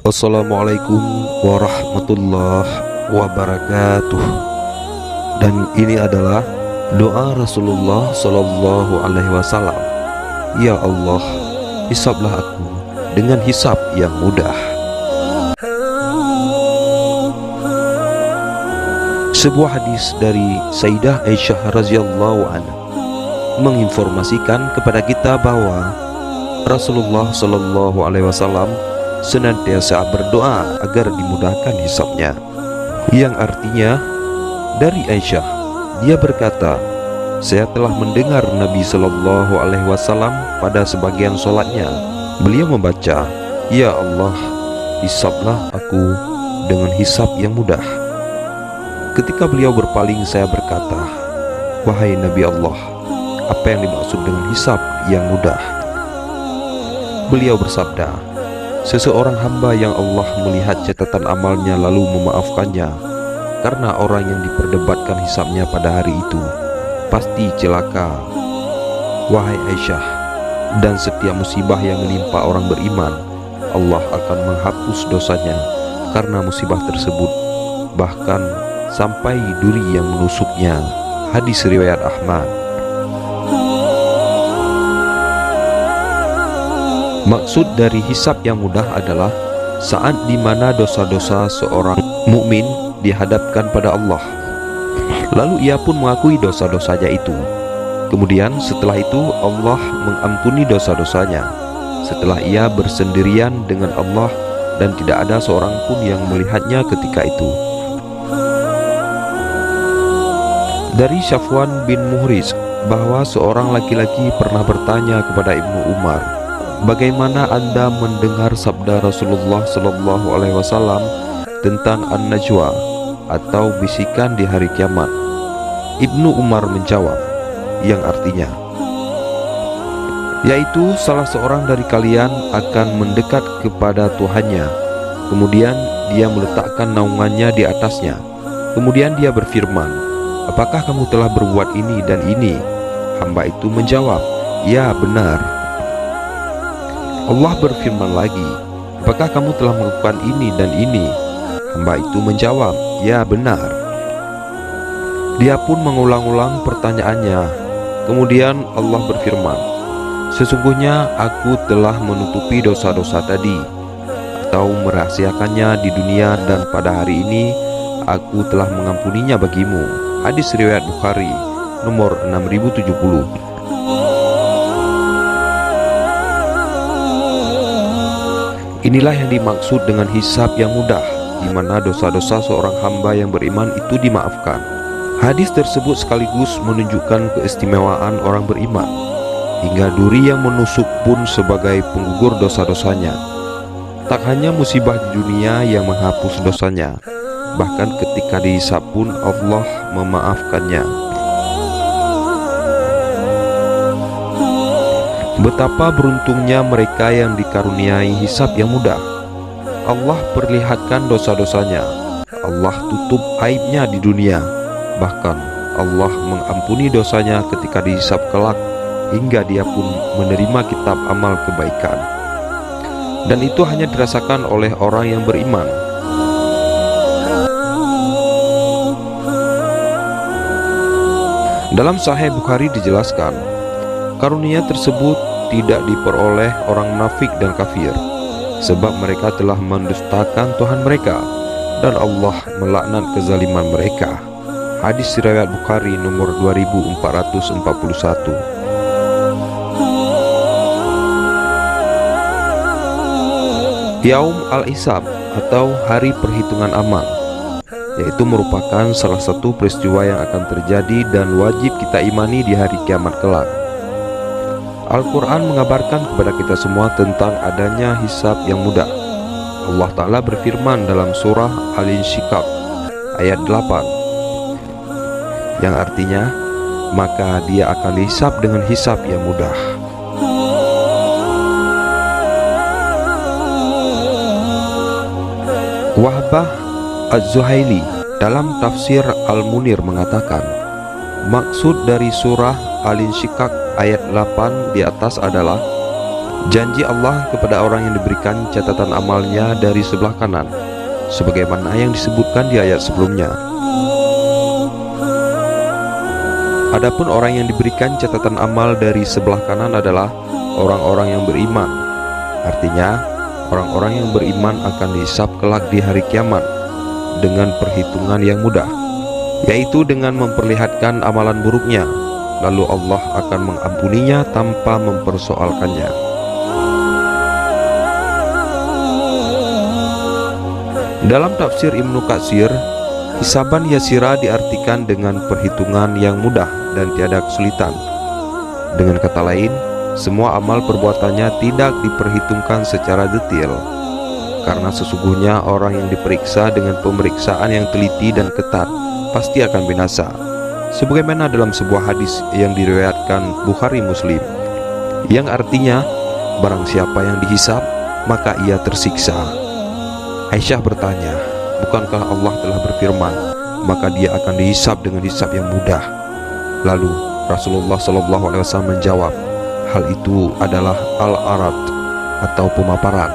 Assalamualaikum warahmatullahi wabarakatuh. Dan ini adalah doa Rasulullah Shallallahu Alaihi Wasallam. Ya Allah, hisablah aku dengan hisab yang mudah. Sebuah hadis dari Sayyidah Aisyah radhiyallahu anha menginformasikan kepada kita bahwa Rasulullah Shallallahu Alaihi Wasallam senantiasa berdoa agar dimudahkan hisabnya, yang artinya dari Aisyah, dia berkata, saya telah mendengar Nabi Shallallahu Alaihi Wasallam pada sebagian sholatnya, beliau membaca, ya Allah, hisablah aku dengan hisab yang mudah. Ketika beliau berpaling, saya berkata, wahai Nabi Allah, apa yang dimaksud dengan hisab yang mudah? Beliau bersabda, seseorang hamba yang Allah melihat catatan amalnya lalu memaafkannya, karena orang yang diperdebatkan hisabnya pada hari itu pasti celaka. Wahai Aisyah, dan setiap musibah yang menimpa orang beriman, Allah akan menghapus dosanya karena musibah tersebut, bahkan sampai duri yang menusuknya. Hadis riwayat Ahmad. Maksud dari hisab yang mudah adalah saat dimana dosa-dosa seorang mukmin dihadapkan pada Allah, lalu ia pun mengakui dosa-dosanya itu. Kemudian setelah itu Allah mengampuni dosa-dosanya setelah ia bersendirian dengan Allah dan tidak ada seorang pun yang melihatnya ketika itu. Dari Syafwan bin Muhriz bahwa seorang laki-laki pernah bertanya kepada Ibnu Umar, bagaimana Anda mendengar sabda Rasulullah Sallallahu Alaihi Wasallam tentang an-najwa atau bisikan di hari kiamat? Ibnu Umar menjawab, yang artinya yaitu salah seorang dari kalian akan mendekat kepada Tuhannya, kemudian dia meletakkan naungannya di atasnya, kemudian dia berfirman, apakah kamu telah berbuat ini dan ini? Hamba itu menjawab, ya benar. Allah berfirman lagi, apakah kamu telah melakukan ini dan ini? Hamba itu menjawab, ya benar. Dia pun mengulang-ulang pertanyaannya. Kemudian Allah berfirman, sesungguhnya aku telah menutupi dosa-dosa tadi atau merahasiakannya di dunia, dan pada hari ini aku telah mengampuninya bagimu. Hadis riwayat Bukhari nomor 6070. Inilah yang dimaksud dengan hisab yang mudah, di mana dosa-dosa seorang hamba yang beriman itu dimaafkan. Hadis tersebut sekaligus menunjukkan keistimewaan orang beriman, hingga duri yang menusuk pun sebagai penggugur dosa-dosanya. Tak hanya musibah di dunia yang menghapus dosanya, bahkan ketika dihisab pun Allah memaafkannya. Betapa beruntungnya mereka yang dikaruniai hisab yang mudah. Allah perlihatkan dosa-dosanya, Allah tutup aibnya di dunia, bahkan Allah mengampuni dosanya ketika dihisab kelak, hingga dia pun menerima kitab amal kebaikan. Dan itu hanya dirasakan oleh orang yang beriman. Dalam Sahih Bukhari dijelaskan, karunia tersebut tidak diperoleh orang munafik dan kafir, sebab mereka telah mendustakan Tuhan mereka, dan Allah melaknat kezaliman mereka. Hadis riwayat Bukhari nomor 2441. Yaum al-Hisab atau hari perhitungan amal, yaitu merupakan salah satu peristiwa yang akan terjadi dan wajib kita imani di hari kiamat kelak. Al-Quran mengabarkan kepada kita semua tentang adanya hisab yang mudah. Allah Ta'ala berfirman dalam surah Al-Insyiqaq ayat 8, yang artinya, maka dia akan dihisab dengan hisab yang mudah. Wahbah Az-Zuhaili dalam tafsir Al-Munir mengatakan, maksud dari surah Al-Insyiqaq ayat 8 di atas adalah Janji Allah kepada orang yang diberikan catatan amalnya dari sebelah kanan, sebagaimana yang disebutkan di ayat sebelumnya. Adapun orang yang diberikan catatan amal dari sebelah kanan adalah orang-orang yang beriman. Artinya, orang-orang yang beriman akan dihisab kelak di hari kiamat dengan perhitungan yang mudah, yaitu dengan memperlihatkan amalan buruknya, lalu Allah akan mengampuninya tanpa mempersoalkannya. Dalam tafsir Ibnu Katsir, hisaban yasira diartikan dengan perhitungan yang mudah dan tiada kesulitan. Dengan kata lain, semua amal perbuatannya tidak diperhitungkan secara detail, karena sesungguhnya orang yang diperiksa dengan pemeriksaan yang teliti dan ketat pasti akan binasa, sebagaimana dalam sebuah hadis yang diriwayatkan Bukhari Muslim, yang artinya, barang siapa yang dihisab, maka ia tersiksa. Aisyah bertanya, bukankah Allah telah berfirman, maka dia akan dihisab dengan hisab yang mudah? Lalu Rasulullah SAW menjawab, hal itu adalah al-arad atau pemaparan.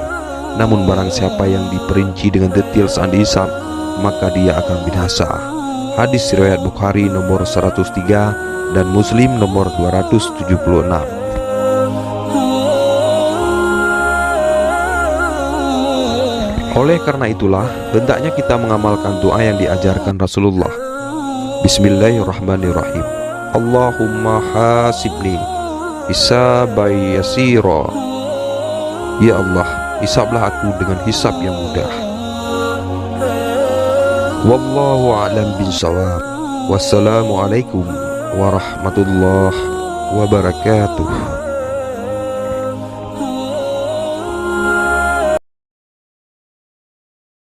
Namun barang siapa yang diperinci dengan detail saat dihisab, maka dia akan binasa. Hadis riwayat Bukhari nomor 103 dan Muslim nomor 276. Oleh karena itulah, hendaknya kita mengamalkan doa yang diajarkan Rasulullah. Bismillahirrahmanirrahim. Allahumma hasibni hisaban yasira. Ya Allah, hisablah aku dengan hisab yang mudah. Wallahu a'lam bishawab. Wassalamualaikum warahmatullahi wabarakatuh.